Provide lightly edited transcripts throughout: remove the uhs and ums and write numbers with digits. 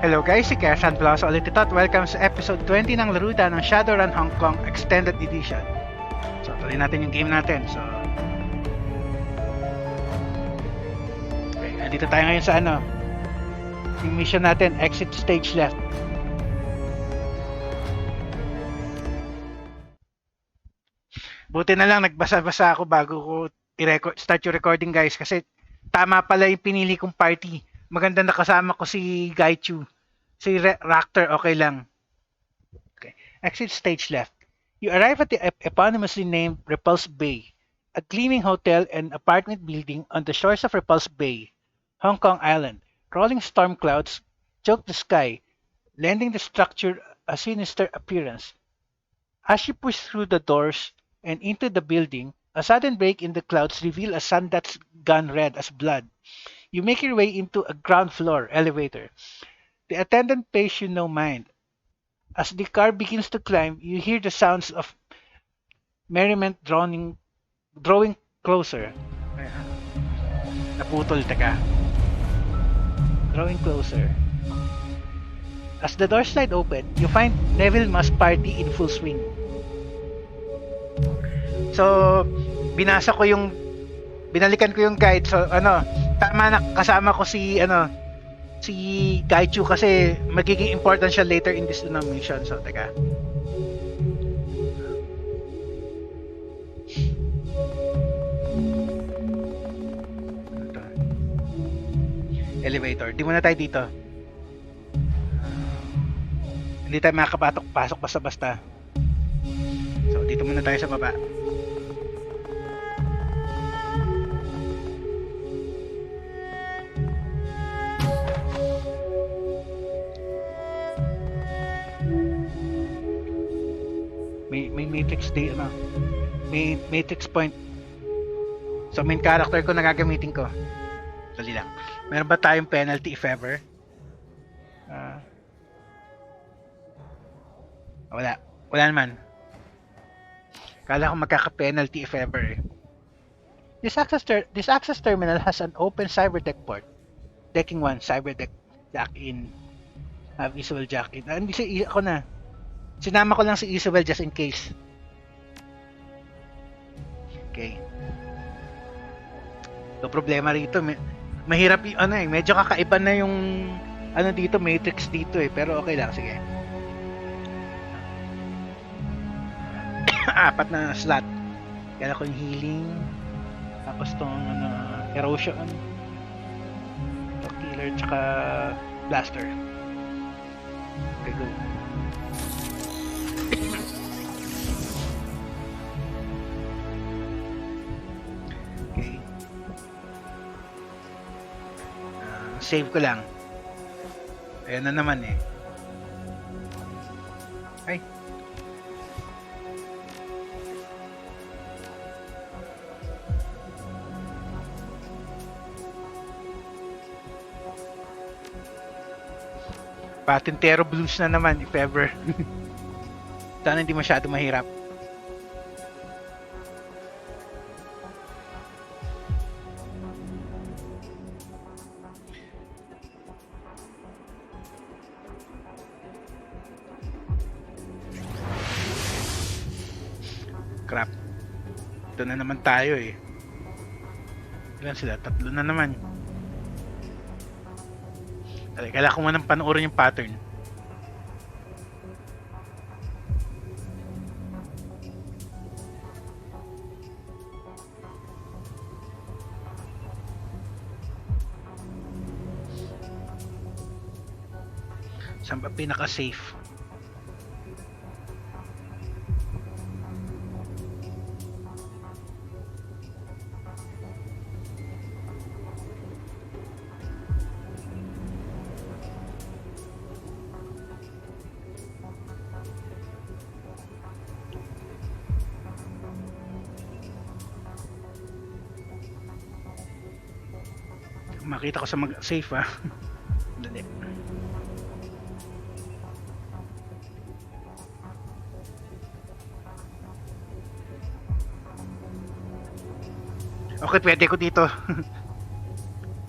Hello guys, si Kersan Plaza ulit ito at welcome sa episode 20 ng Laruda ng Shadowrun Hong Kong Extended Edition. So, tuloy natin yung game natin. So, okay, andito tayo ngayon sa yung mission natin, exit stage left. Buti na lang nagbasa-basa ako bago ko start yung recording guys kasi tama pala yung pinili kong party. Maganda na kasama ko si Gaichu. Si Raptor, okay lang. Okay. Exit stage left. You arrive at the eponymously named Repulse Bay, a gleaming hotel and apartment building on the shores of Repulse Bay, Hong Kong Island. Rolling storm clouds choke the sky, lending the structure a sinister appearance. As you push through the doors and into the building, a sudden break in the clouds reveals a sun that's gone red as blood. You make your way into a ground floor elevator. The attendant pays you no mind. As the car begins to climb, you hear the sounds of merriment drawing closer. Naputol, teka. Drawing closer. As the doors slide open, you find Neville Mas party in full swing. So, binalikan ko yung guide. So, tama na kasama ko si Gaichu kasi magiging important siya later in this mission. So, teka. Elevator. Di muna tayo dito. Hindi tayo makakapasok basta-basta. So, dito muna tayo sa baba. May matrix day may matrix point. So main character ko na gagamitin ko. Dali lang. Meron ba tayong penalty if ever? Wala naman. Kala ko magkaka-penalty if ever. This access terminal has an open cyberdeck port. Decking 1, cyberdeck jack in. Visual jack in. Hindi ako na. Sinama ko lang si Isabel just in case. Okay. So, problema rito. Mahirap medyo kakaiba na yung dito, matrix dito pero okay lang, sige. 4 na slot. Kaya ko yung healing. Tapos tong erosion. Killer tsaka blaster. Okay, go. Okay. Save ko lang. Ayan na naman Ay. Patintero blues na naman if ever. Sana hindi masyado mahirap. Crap. Ito na naman tayo Ilan sila? 3 na naman. Kailangan ko manang panoorin yung pattern. Saan ba pinaka-safe? Makita ko sa safe Dali. Okay, pwede ko dito.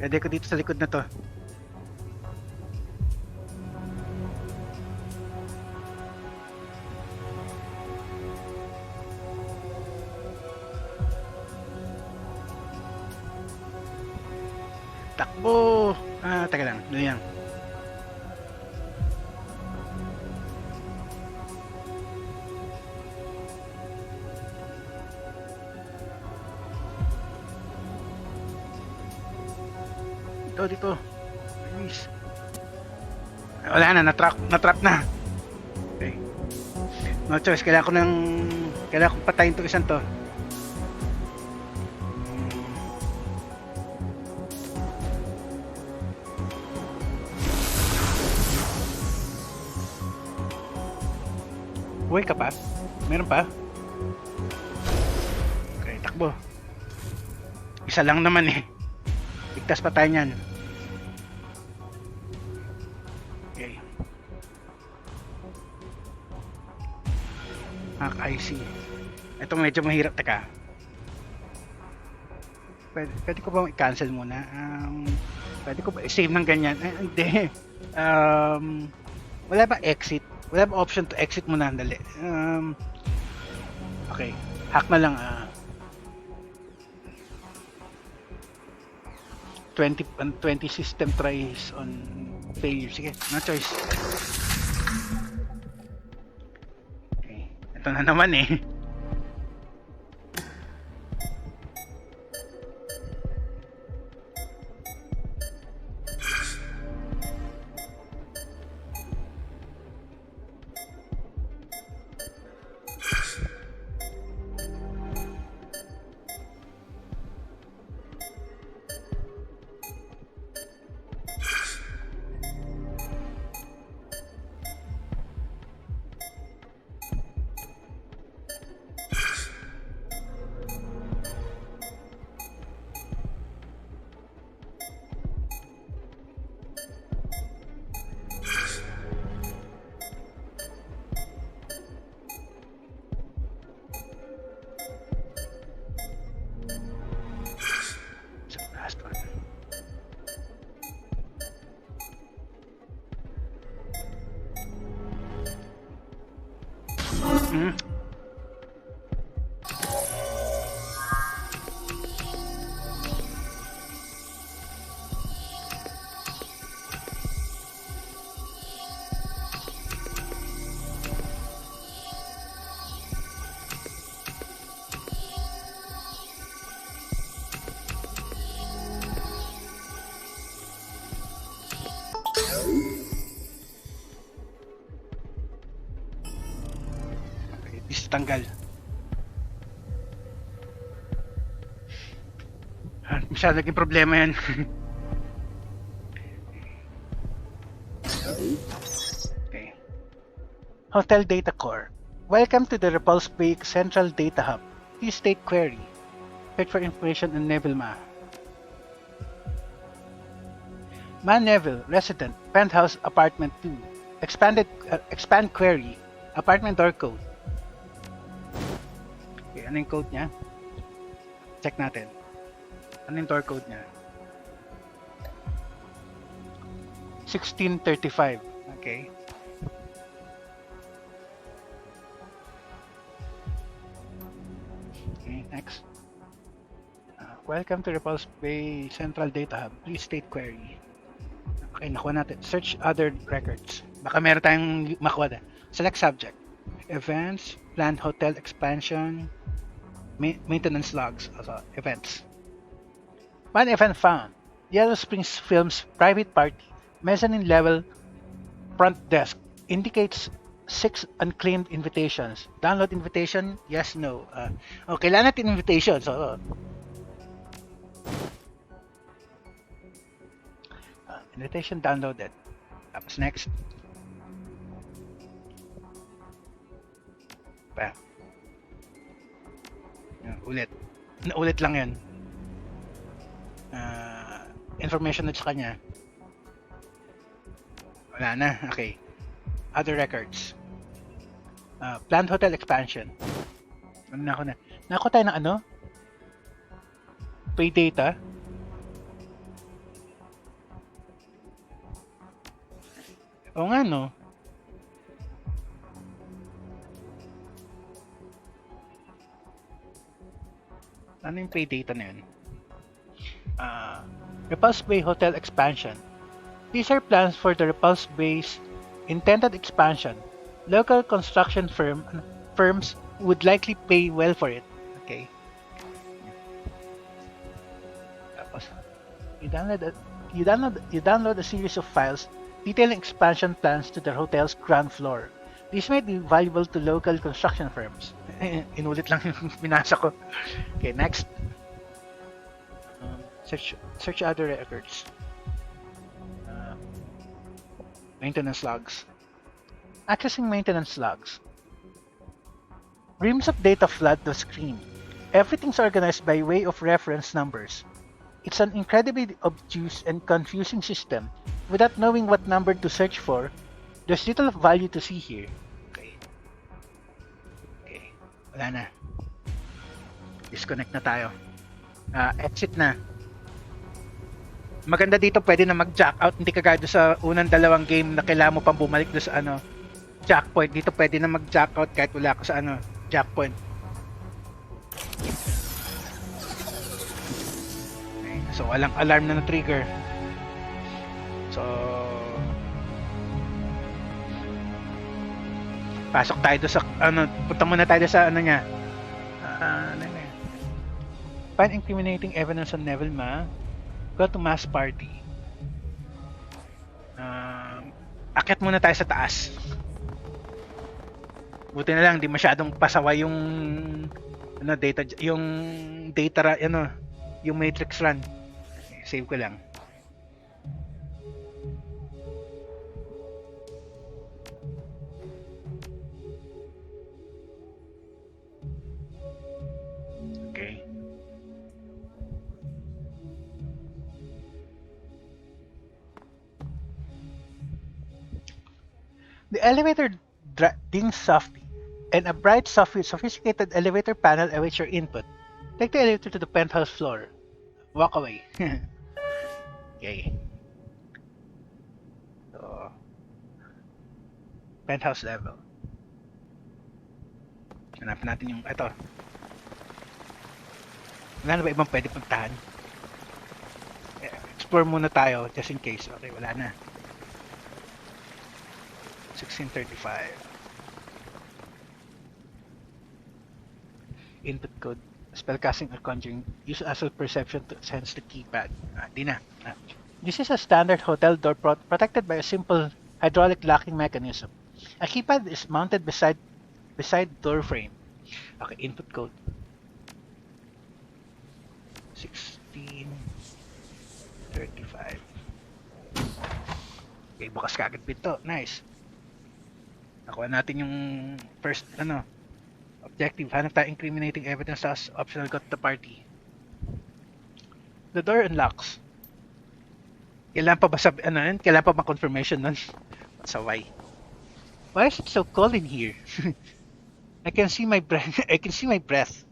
Pwede ko dito sa likod na to. Takbo! Teka lang. Ano yan? Dito. Please. Wala na, na-trap na. Okay. No choice, kailangan kong patayin to isang to. Buhay ka pa? Meron pa? Okay, takbo. Isa lang naman eh. Ligtas pa tayo niyan. Okay. Hack IC. Ito medyo mahirap. Teka. Pwede ko ba i-cancel muna? Pwede ko ba i-save ng ganyan? Hindi. Wala ba exit? Wala ba option to exit muna? Dali. Okay. Hack na lang. 20 system tries on failure. Sige, no choice. Okay. Ito na naman eh. Tanggal. Masyado naging problema yan. Okay. Hotel Data Core. Welcome to the Repulse Bay Central Data Hub. Please state query. Search for information on Neville Ma. Ma Neville, resident, penthouse apartment 2. Expand query. Apartment door code. Okay, ano yung code niya? Check natin. Ano yung door code niya? 1635. Okay. Okay, next. Welcome to Repulse Bay Central Data Hub. Please state query. Okay, nakuha natin. Search other records. Baka meron tayong makuha na. Select subject. Events, planned hotel expansion, maintenance logs, also events. One event found. Yellow Springs Films private party, mezzanine level, front desk. Indicates 6 unclaimed invitations. Download invitation? Yes, no. Kailangan natin invitation. So, invitation downloaded. Tapos next. Ulit. Ulit lang yan. Information na sa kanya. Wala na. Okay. Other records. Planned hotel expansion. Nako tayo ng ano? Pay data. Oo nga no. Ano yung pay data na yun? Repulse Bay Hotel expansion. These are plans for the Repulse Bay's intended expansion. Local construction firms would likely pay well for it. Okay. Tapos, you download a, you download a series of files detailing expansion plans to the hotel's ground floor. These might be valuable to local construction firms. Inulit lang yung binasa ko. Okay, next. Search other records. Maintenance logs. Accessing maintenance logs. Reams of data flood the screen. Everything's organized by way of reference numbers. It's an incredibly obtuse and confusing system. Without knowing what number to search for, there's little value to see here. Okay. Wala na. Disconnect na tayo. Exit na. Maganda dito, pwede na mag-jack out. Hindi kagaya sa unang dalawang game na kailangan mo pang bumalik doon sa jack point. Dito pwede na mag-jack out kahit wala ka sa jack point. Okay. So walang alarm na na-trigger. So pasok tayo doon sa punta muna tayo sa niya. Find incriminating evidence on Neville Ma. Go to mass party. Akit muna tayo sa taas. Buti na lang di masyadong pasaway yung data yung matrix run. Save ko lang. Okay. The elevator dings softly, and a bright, sophisticated elevator panel awaits your input. Take the elevator to the penthouse floor. Walk away. Okay. So, penthouse level. Hanapin natin yung ito. Wala na ba ibang pwede puntahan? Explore muna tayo just in case. Okay, wala na. 1635. Input code. Spellcasting or conjuring. Use astral perception to sense the keypad. Di na. This is a standard hotel door protected by a simple hydraulic locking mechanism. A keypad is mounted beside door frame. Okay, input code. 1635. Okay, bukas kagad pinto. Nice. Nakuha natin yung first objective. Hanap tayo incriminating evidence as optional got the party. The door unlocks. Kailan pa ba kailan pa ba confirmation nun? So why is it so cold in here? I can see my breath.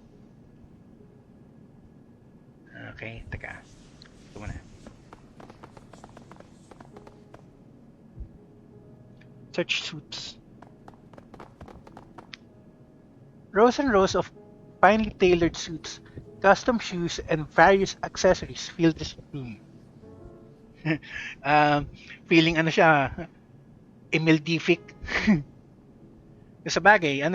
Okay, teka. Ito muna. Search suits. Rows and rows of finely tailored suits, custom shoes, and various accessories fill this room. Feeling siya, emildific. Sa bagay,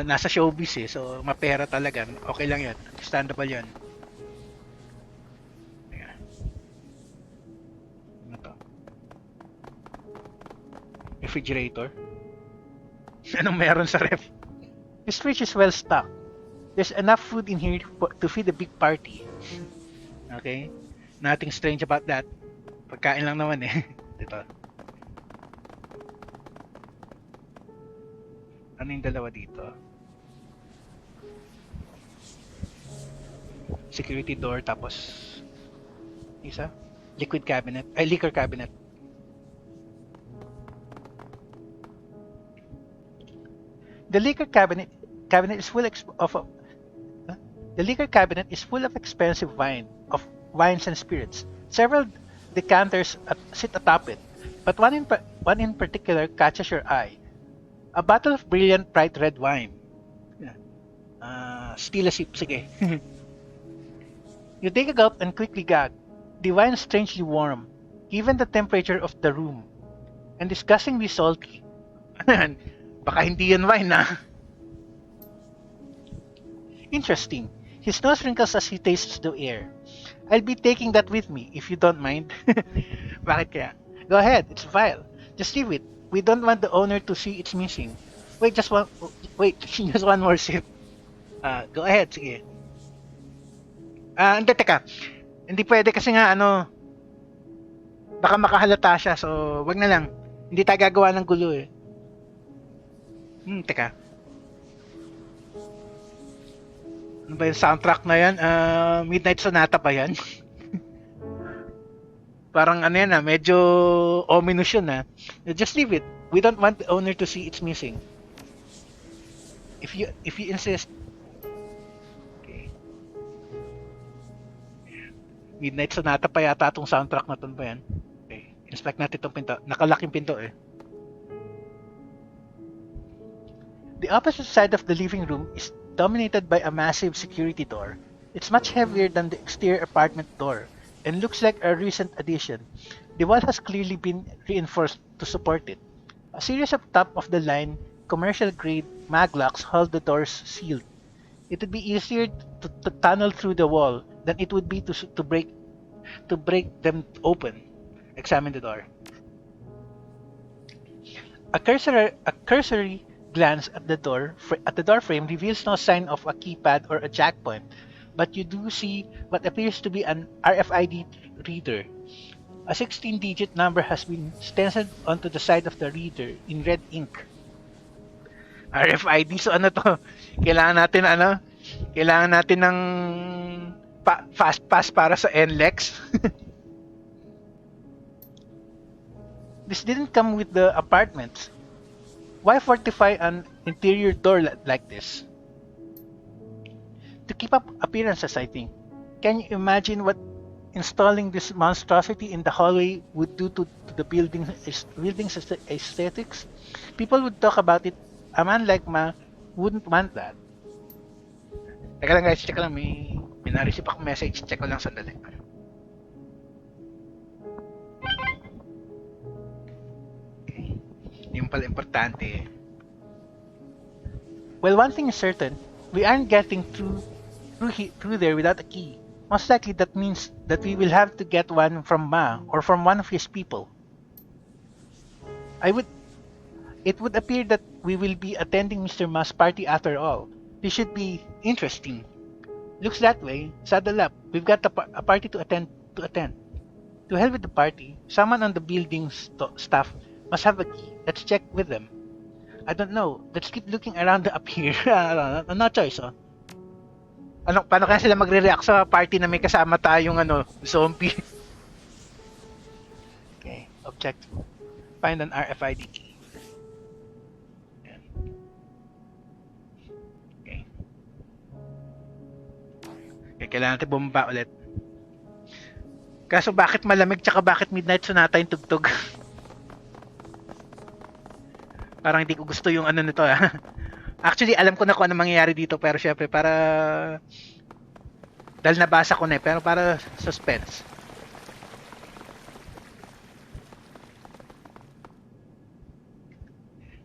nasa showbiz so mapera talaga. Okay lang yan. Understandable yan. Ano to? Refrigerator? Anong meron sa ref? This fridge is well stocked. There's enough food in here to feed a big party. Okay? Nothing strange about that. Pagkain lang naman Dito. Ano yung dalawa dito? Security door tapos isa? Liquor cabinet. The liquor cabinet is full of expensive wines and spirits. Several decanters sit atop it, but one in particular catches your eye. A bottle of brilliant bright red wine. Steal a sip, sige. You take a gulp and quickly gag. The wine is strangely warm, given the temperature of the room, and disgustingly salty. Baka hindi yan wine na. Interesting. His nose wrinkles as he tastes the air. I'll be taking that with me, if you don't mind. Bakit kaya? Go ahead, it's vile. Just leave it. We don't want the owner to see it's missing. Wait, just one more sip. Go ahead, sige. Hindi, teka. Hindi pwede kasi nga, baka makahalata siya, so wag na lang. Hindi tayo gagawa ng gulo eh. Teka. Ano ba yung soundtrack na yan? Midnight Sonata ba yan? Parang ano yan medyo ominous yun Just leave it. We don't want the owner to see it's missing. If you insist. Okay. Midnight Sonata pa yata itong soundtrack na to ba yan? Okay. Inspect natin itong pinto. Nakalaking pinto eh. The opposite side of the living room is dominated by a massive security door. It's much heavier than the exterior apartment door and looks like a recent addition. The wall has clearly been reinforced to support it. A series of top-of-the-line, commercial-grade maglocks hold the doors sealed. It would be easier to tunnel through the wall than it would be to break them open. Examine the door. A cursory glance at the door frame reveals no sign of a keypad or a jack point, but you do see what appears to be an RFID reader. A 16-digit number has been stenciled onto the side of the reader in red ink. RFID, so ano to? Kailangan natin ng fast pass para sa NLEX. This didn't come with the apartments. Why fortify an interior door like this? To keep up appearances, I think. Can you imagine what installing this monstrosity in the hallway would do to the building's aesthetics? People would talk about it. A man like Ma wouldn't want that. Teka lang guys, check lang. May na-receive akong message. Check ko lang sandali. Yung pala importante. Well, one thing is certain, we aren't getting through there without a key. Most likely that means that we will have to get one from Ma or from one of his people. It would appear that we will be attending Mr. Ma's party after all. This should be interesting. Looks that way. Saddle up. We've got a party to attend. To hell with the party. Someone on the building staff must have a key. Let's check with them. I don't know. Let's keep looking around up here. No choice, paano kaya sila magre-react sa party na may kasama tayong zombie? Okay, objective. Find an RFID key. Ayan. Okay, kailangan natin bumaba ulit. Kaso bakit malamig tsaka bakit Midnight Sonata yung tugtog? Parang hindi ko gusto yung nito Actually, alam ko na kung ano mangyayari dito pero syempre para dahil nabasa ko na pero para suspense.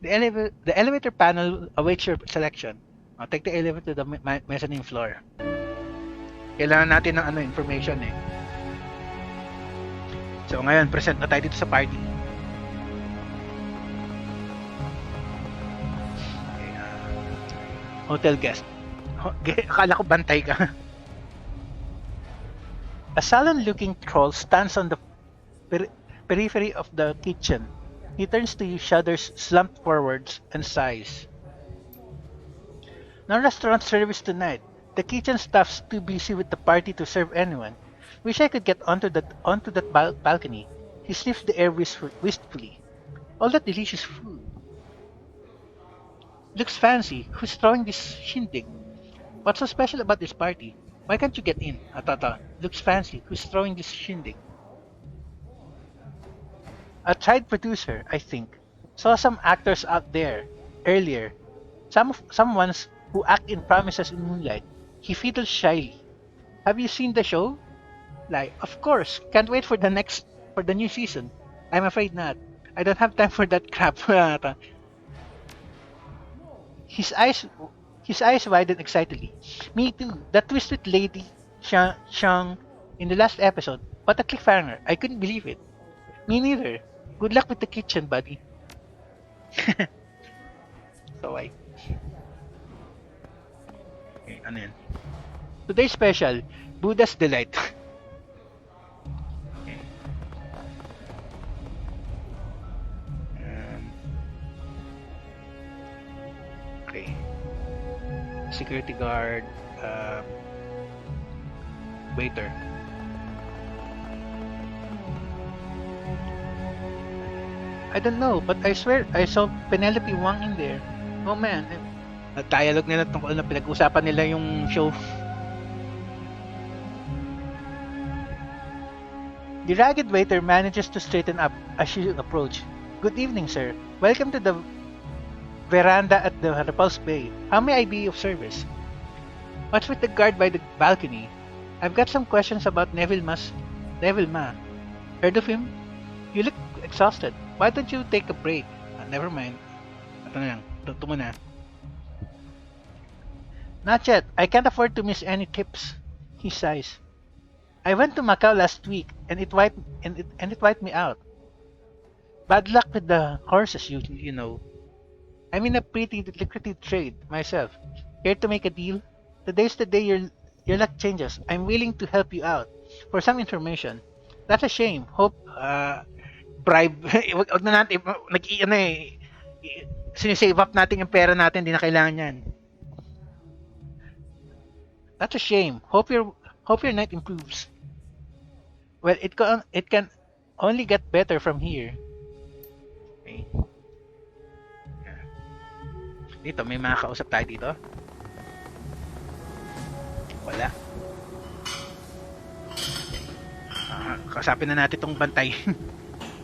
The elevator panel awaits your selection. Take the elevator to the mezzanine floor. Kailangan natin ng information So ngayon, present na tayo dito sa party. Hotel guest. Akala ko bantay ka. A sullen-looking troll stands on the periphery of the kitchen. He turns to you, shudders, slumped forwards, and sighs. No restaurant service tonight. The kitchen staff's too busy with the party to serve anyone. Wish I could get onto that balcony. He sniffs the air wistfully. All that delicious food. Looks fancy. Who's throwing this shindig? What's so special about this party? Why can't you get in? Looks fancy. Who's throwing this shindig? A tried producer, I think. Saw some actors out there earlier. Some ones who act in Promises in Moonlight. He fiddles shyly. Have you seen the show? Like, of course, can't wait for the new season. I'm afraid not. I don't have time for that crap. his eyes his eyes widened excitedly. Me too. That twist with Lady Shang in the last episode. What a cliffhanger. I couldn't believe it. Me neither. Good luck with the kitchen, buddy. So okay, ano yan? Today's special, Buddha's Delight. Okay. Um, okay. Security guard, waiter. I don't know, but I swear I saw Penelope Wang in there. Oh man, dialogue nila tungkol na pinag-usapan nila yung show. The ragged waiter manages to straighten up as she approaches. Good evening, sir. Welcome to the veranda at the Repulse Bay. How may I be of service? What's with the guard by the balcony? I've got some questions about Neville Ma. Heard of him? You look exhausted. Why don't you take a break? Never mind. Ito na lang. Ito muna. Not yet. I can't afford to miss any tips. He sighs. I went to Macau last week and it wiped me out. Bad luck with the horses, you know. I'm in a pretty lucrative trade myself. Care to make a deal? Today's the day your luck changes. I'm willing to help you out for some information. That's a shame. Hope bribe. Wag na natin sinisave up natin yung pera natin, hindi na kailangan yan. That's a shame. Hope your night improves. Well, it can only get better from here. Okay. Dito, may mga kausap tayo dito. Wala. Kausapin na natin itong bantay.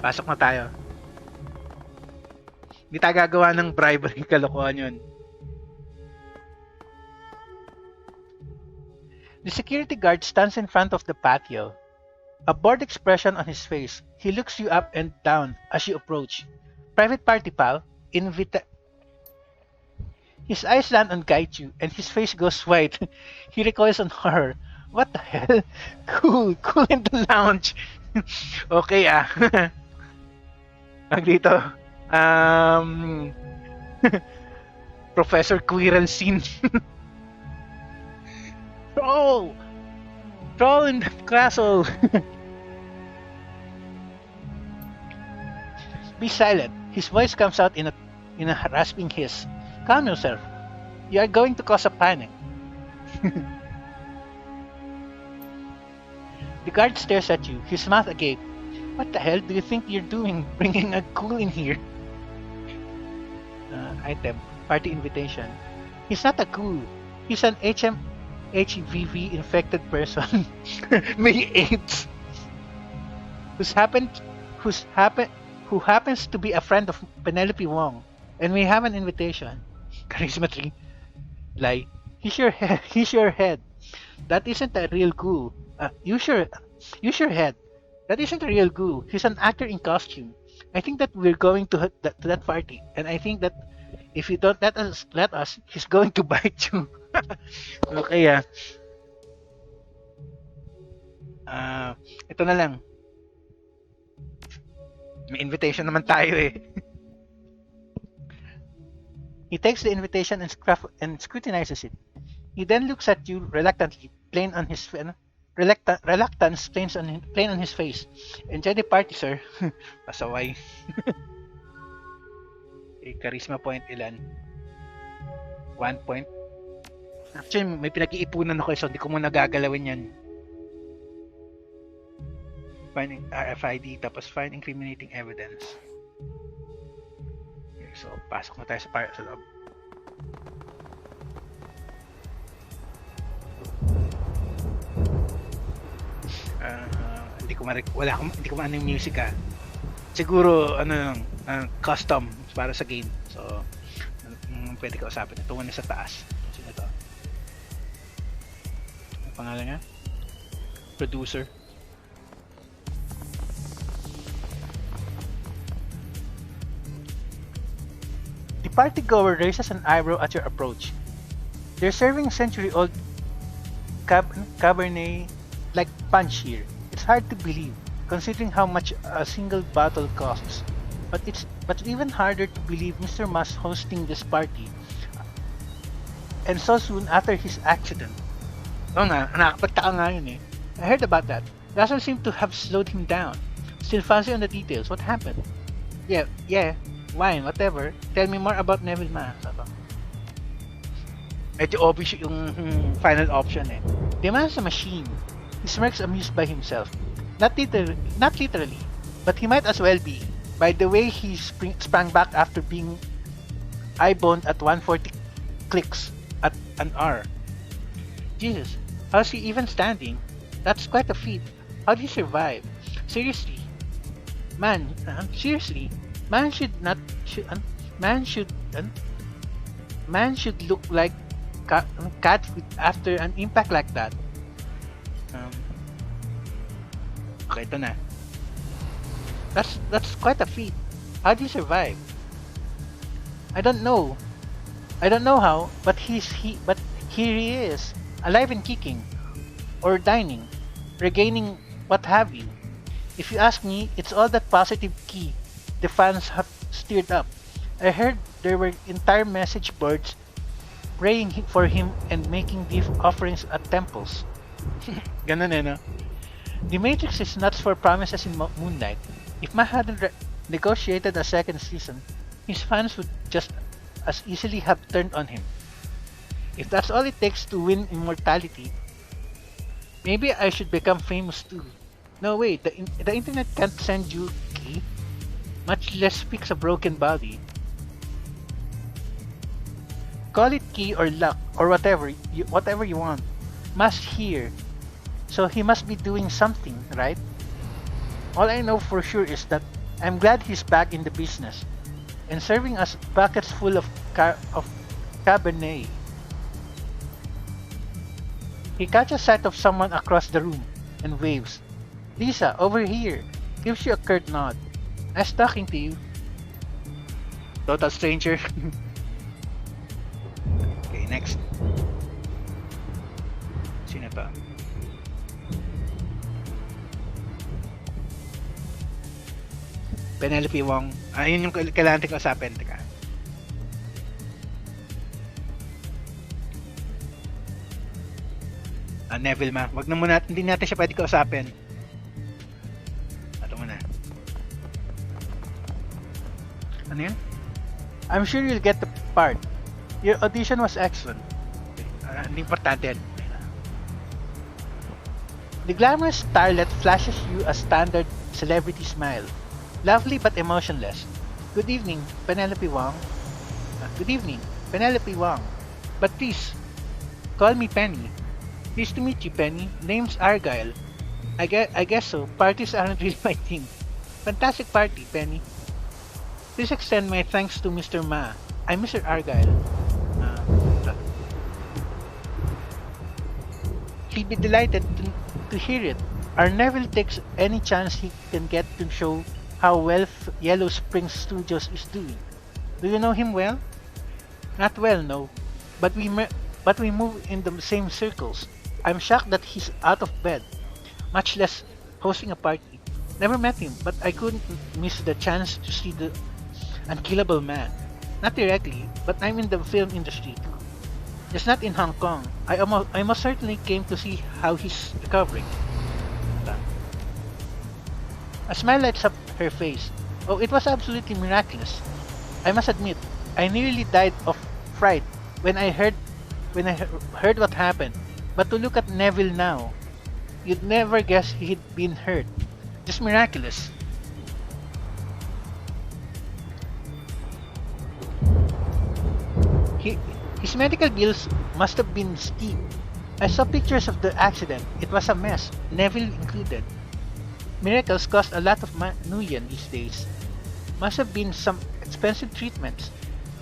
Pasok na tayo. Hindi tayo gagawa ng bribery, kalokohan yun. The security guard stands in front of the patio. A bored expression on his face. He looks you up and down as you approach. Private party, pal. His eyes land on Gaichu and his face goes white. He recoils on horror. What the hell? Cool in the lounge. Okay Ang dito. Professor Quirrell scene. Troll in the castle. Be silent. His voice comes out in a rasping hiss. Calm yourself. You are going to cause a panic. The guard stares at you, his mouth agape. What the hell do you think you're doing, bringing a ghoul in here? Item, party invitation. He's not a ghoul. He's an HVV infected person. May AIDS. Who happens to be a friend of Penelope Wong, and we have an invitation. Charisma 3. Lie. He's your head. That isn't a real ghoul. Use your head. That isn't a real ghoul. He's an actor in costume. I think that we're going to that party, and I think that if you don't let us, he's going to bite you. Okay ito na lang. May invitation naman tayo eh. He takes the invitation and scrutinizes it. He then looks at you reluctantly, reluctance plain on his face. Enjoy the party, sir. Pasaway. Charisma point ilan? 1 point. Actually, may pinag-iipunan ako so hindi ko muna gagalawin yan. Find RFID tapos find incriminating evidence. Okay, so pasok na tayo sa loob. Hindi ko maano yung music siguro custom para sa game, so pwede ka usapin. Ito muna sa taas. Sino ito? Ang pangalan niya? Producer. party-goer raises an eyebrow at your approach. They're serving century-old Cabernet like punch here. It's hard to believe, considering how much a single bottle costs. But even harder to believe Mr. Mas hosting this party, and so soon after his accident. Oo nga, nakakapagtaka nga yun eh. I heard about that. Doesn't seem to have slowed him down. Still fuzzy on the details. What happened? Yeah, wine, whatever. Tell me more about Neville Ma. Medyo obvious yung final option eh. The man's a machine. He smirks amused by himself. Not literally, but he might as well be. By the way he sprang back after being eye-boned at 140 clicks at an hour. Jesus, how's he even standing? That's quite a feat. How'd he survive? Seriously. Seriously. Man should look like cat food after an impact like that. Okay, ito na. That's quite a feat. How'd he survive? I don't know how, but here he is, alive and kicking, or dining, regaining what have you. If you ask me, it's all that positive key the fans have stirred up. I heard there were entire message boards praying for him and making gift offerings at temples. Ganun eh, no? The Matrix is nuts for promises in Moonlight. If Ma hadn't negotiated a second season, his fans would just as easily have turned on him. If that's all it takes to win immortality, maybe I should become famous too. No wait, the internet can't send you key, much less fix a broken body. Call it key or luck or whatever you want. Must hear, so he must be doing something, right? All I know for sure is that I'm glad he's back in the business and serving us buckets full of Cabernet. He catches sight of someone across the room and waves. Lisa, over here. Gives you a curt nod. Nice talking to you. Total stranger. Okay, next. Sino pa? Penelope Wong. Yun yung kailangan natin kausapin. Teka. Neville Ma. Wag na muna, hindi natin siya pwede kausapin. Ito muna. Ano yun? I'm sure you'll get the part. Your audition was excellent. Hindi importante yan. The glamorous starlet flashes you a standard celebrity smile. Lovely but emotionless. Good evening, Penelope Wong. Good evening, Penelope Wong. But please, call me Penny. Pleased to meet you, Penny. Name's Argyle. I guess so. Parties aren't really my thing. Fantastic party, Penny. Please extend my thanks to Mr. Ma. I'm Mr. Argyle. He'd be delighted to hear it. Our Neville takes any chance he can get to show how well Yellow Springs Studios is doing. Do you know him well? Not well, no. But we move in the same circles. I'm shocked that he's out of bed, much less hosting a party. Never met him, but I couldn't miss the chance to see the unkillable man. Not directly, but I'm in the film industry too. Just not in Hong Kong. I most certainly came to see how he's recovering. A smile lights up her face. Oh, it was absolutely miraculous. I must admit, I nearly died of fright when I heard what happened. But to look at Neville now, you'd never guess he'd been hurt. Just miraculous. His medical bills must have been steep. I saw pictures of the accident. It was a mess, Neville included. Miracles cost a lot of nuyen these days. Must have been some expensive treatments.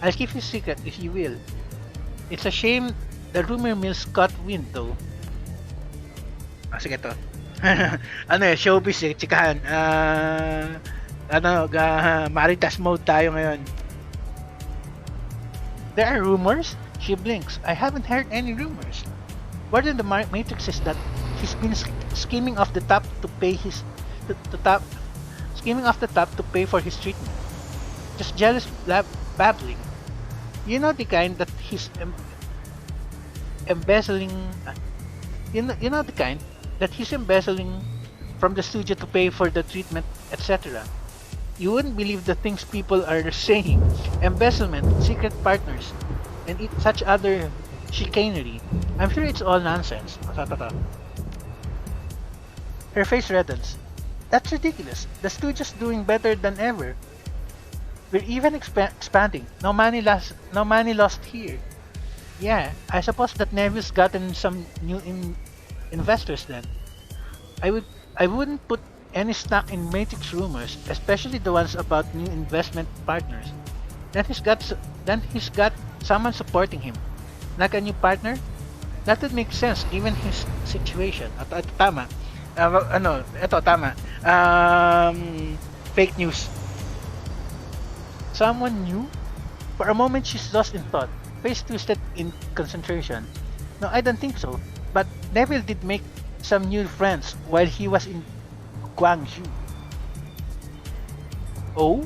I'll keep you secret if you will. It's a shame the rumor mills caught wind though. Sige to. Showbiz eh, chikahan. Maritas mode tayo ngayon. There are rumors? She blinks. I haven't heard any rumors. Word in the Matrix is that he's been scheming off the top to pay his to top scheming off the top to pay for his treatment. Just jealous babbling. You know the kind that he's embezzling. You know the kind that he's embezzling from the studio to pay for the treatment, etc. You wouldn't believe the things people are saying. Embezzlement, secret partners, and such other chicanery. I'm sure it's all nonsense. Her face reddens. That's ridiculous. The studio's doing better than ever. We're even expanding. No money lost here. Yeah, I suppose that Neville's gotten some new investors then. I wouldn't put any stock in Matrix rumors, especially the ones about new investment partners. Then he's got someone supporting him. Like a new partner? That would make sense given his situation. At tama. Tama. Fake news. Someone new? For a moment she's lost in thought, face twisted in concentration. No, I don't think so. But Neville did make some new friends while he was in Guangzhou. Oh?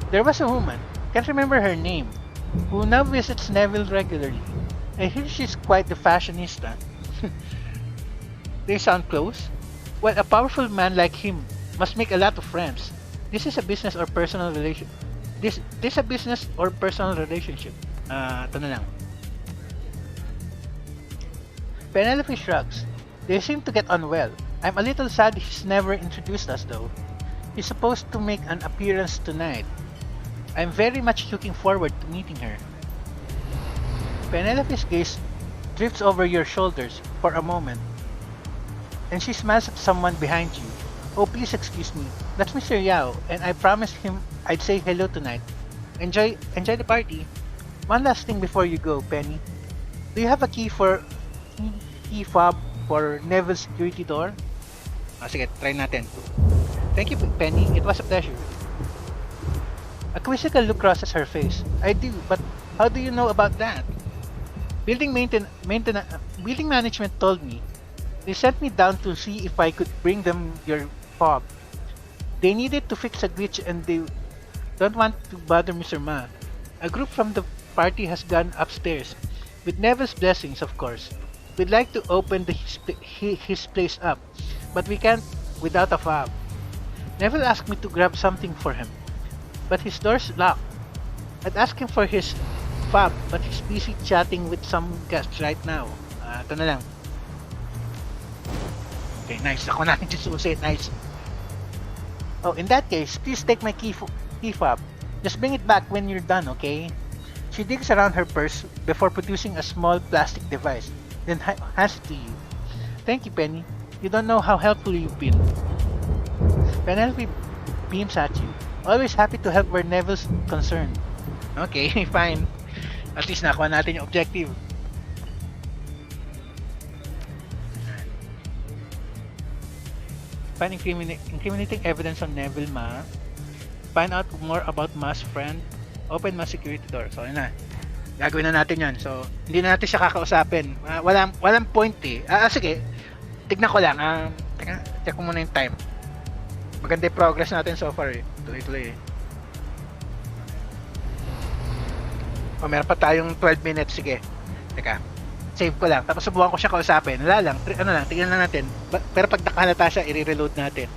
There was a woman, can't remember her name, who now visits Neville regularly. I hear she's quite the fashionista. They sound close? Well, a powerful man like him must make a lot of friends. This is a business or personal relation. This a business or personal relationship. Ito na lang. Penelope shrugs. They seem to get on well. I'm a little sad he's never introduced us though. He's supposed to make an appearance tonight. I'm very much looking forward to meeting her. Penelope's gaze drifts over your shoulders for a moment, and she smiles at someone behind you. Oh, please excuse me. That's Mr. Yao, and I promised him I'd say hello tonight. Enjoy the party. One last thing before you go, Penny. Do you have a key fob for Neville's security door? Sige, try natin. Thank you, Penny. It was a pleasure. A quizzical look crosses her face. I do, but how do you know about that? Building management told me. They sent me down to see if I could bring them your fob. They needed to fix a glitch and they don't want to bother Mr. Ma. A group from the party has gone upstairs. With Neville's blessings, of course. We'd like to open his place up, but we can't without a fob. Neville asked me to grab something for him, but his door's locked. I'd ask him for his fob, but he's busy chatting with some guests right now. Ito na lang. Okay, nice. Ako natin si Susie. Nice. Oh, in that case, please take my key fob. Just bring it back when you're done, okay? She digs around her purse before producing a small plastic device, then hands it to you. Thank you, Penny. You don't know how helpful you've been. Penelope beams at you. Always happy to help where Neville's concerned. Okay, fine. At least nakuha natin yung objective. Find incriminating evidence on Neville Ma. Find out more about Ma's friend. Open Ma security door. So, yun na. Gagawin na natin yan. So, hindi na natin siya kakausapin. Walang point eh. Sige. Tignan ko lang. Teka, check ko muna yung time. Maganda yung progress natin so far eh. Tuloy-tuloy eh. O, meron pa tayong 12 minutes. Sige. Teka. Save ko lang. Tapos subukan ko siya kausapin. Wala lang. Tignan lang natin. Pero pag nakahalata siya, i-reload natin.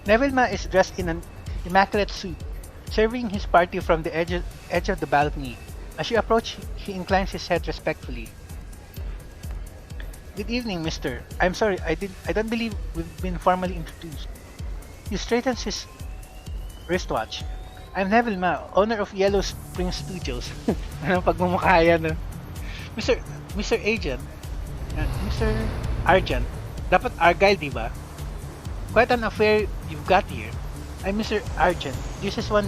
Neville Ma is dressed in an immaculate suit, serving his party from the edge of the balcony. As you approach, he inclines his head respectfully. Good evening, mister. I'm sorry, I don't believe we've been formally introduced. He straightens his wristwatch. I'm Neville Ma, owner of Yellow Spring Studios. Anong pagmumukha yan, no? Mr. Agent, Mr. Argent, dapat Argyle, di ba? Quite an affair you've got here. I'm Mr. Argent. This is one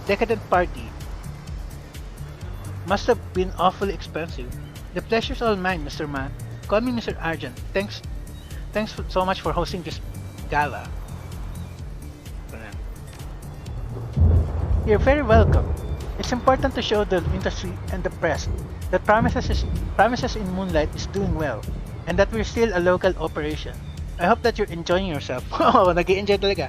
decadent party. Must have been awfully expensive. The pleasure's all mine, Mr. Man. Call me Mr. Argent. Thanks so much for hosting this gala. You're very welcome. It's important to show the industry and the press that Promises in Moonlight is doing well, and that we're still a local operation. I hope that you're enjoying yourself. Oh, nag-enjoy talaga.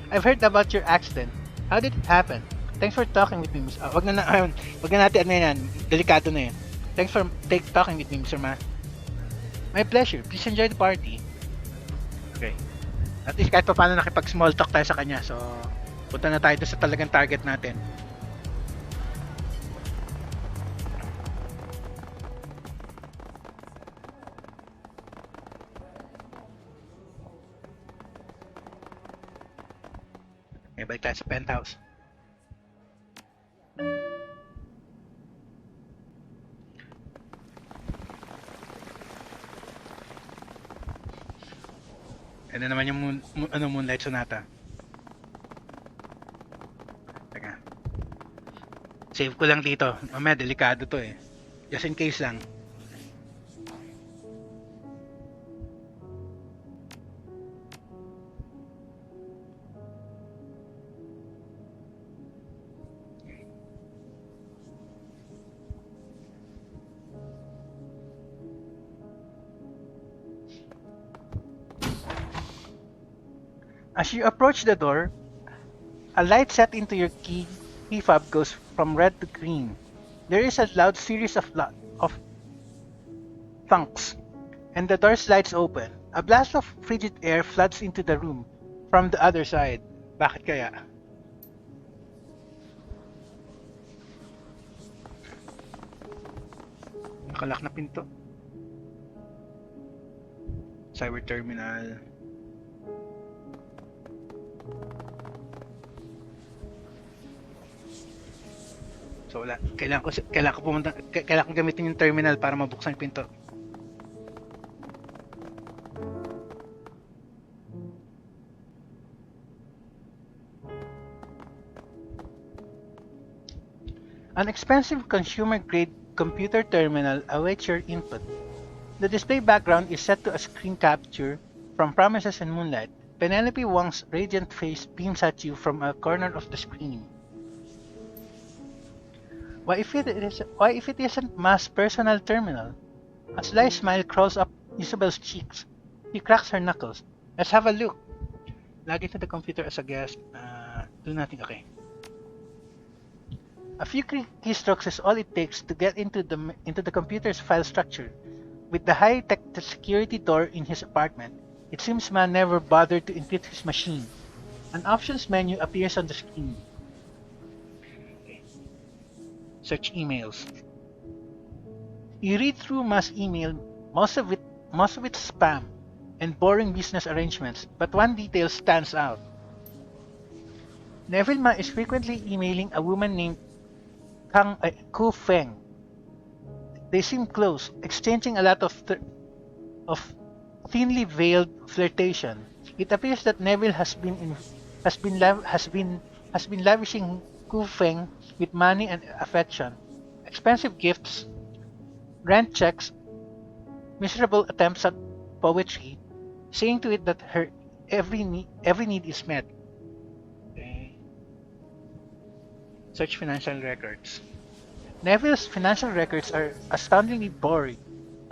I've heard about your accident. How did it happen? Thanks for talking with me, Miss. Wag na natin ano yan. Delikado na yan. Thanks for talking with me, Mr. Ma. My pleasure. Please enjoy the party. Okay. At least kahit pa paano nakipag-small talk tayo sa kanya. So, punta na tayo sa talagang target natin. Okay, balik tayo sa penthouse. Ano naman yung Moonlight Sonata. Teka. Save ko lang dito. Mamaya, delikado to eh. Just in case lang. As you approach the door, a light set into your key fob goes from red to green. There is a loud series of thunks, and the door slides open. A blast of frigid air floods into the room from the other side. Bakit kaya? Nakalak na pinto. Cyber terminal. So wala, kailangan ko gamitin yung terminal para mabuksan yung pinto. An expensive consumer-grade computer terminal awaits your input. The display background is set to a screen capture from Promises in Moonlight. Penelope Wong's radiant face beams at you from a corner of the screen. Why if it isn't Ma's personal terminal? A sly smile crawls up Isabel's cheeks. She cracks her knuckles. Let's have a look. Log into the computer as a guest. Do nothing. Okay. A few keystrokes is all it takes to get into the computer's file structure. With the high-tech security door in his apartment, it seems Ma never bothered to encrypt his machine. An options menu appears on the screen. Search emails. You read through Ma's email, most of it spam and boring business arrangements, but one detail stands out. Neville Ma is frequently emailing a woman named Ku Feng. They seem close, exchanging a lot of thinly veiled flirtation. It appears that Neville has been lavishing Ku Feng with money and affection, expensive gifts, rent checks, miserable attempts at poetry, seeing to it that her every need is met. Okay. Search financial records. Neville's financial records are astoundingly boring.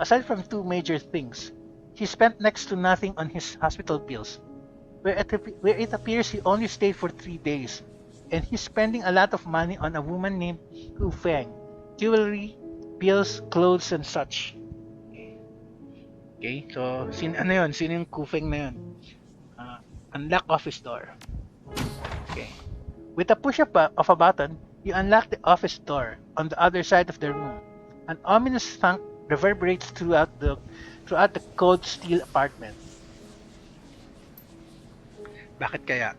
Aside from two major things, he spent next to nothing on his hospital bills, where it appears he only stayed for 3 days, and he's spending a lot of money on a woman named Ku Feng, jewelry, bills, clothes, and such. Okay, so Sino yung Ku Feng na yun? Unlock office door. Okay. With a push of a button, you unlock the office door on the other side of the room. An ominous thunk reverberates throughout the cold steel apartment. Bakit kaya?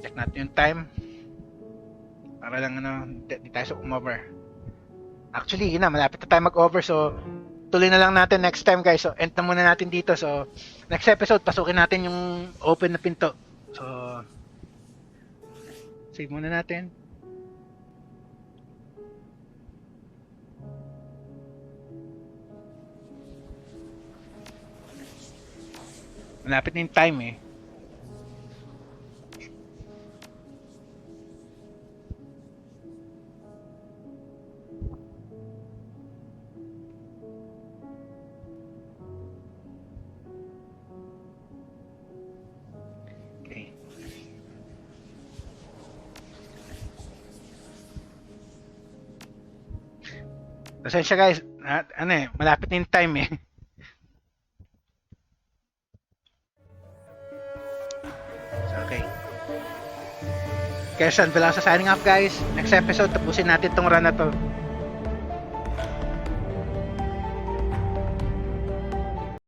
Check natin yung time. Para lang di tayo sa umover. Actually, yun na, malapit na tayo mag-over, so tuloy na lang natin next time guys. So end na muna natin dito. So next episode pasukin natin yung open na pinto. So save muna natin. Malapit na yung time eh. Okay. Pasensya guys, ano eh, malapit na yung time eh. So, okay. Kaya San Velosa signing up guys. Next episode, tapusin natin tong run na to.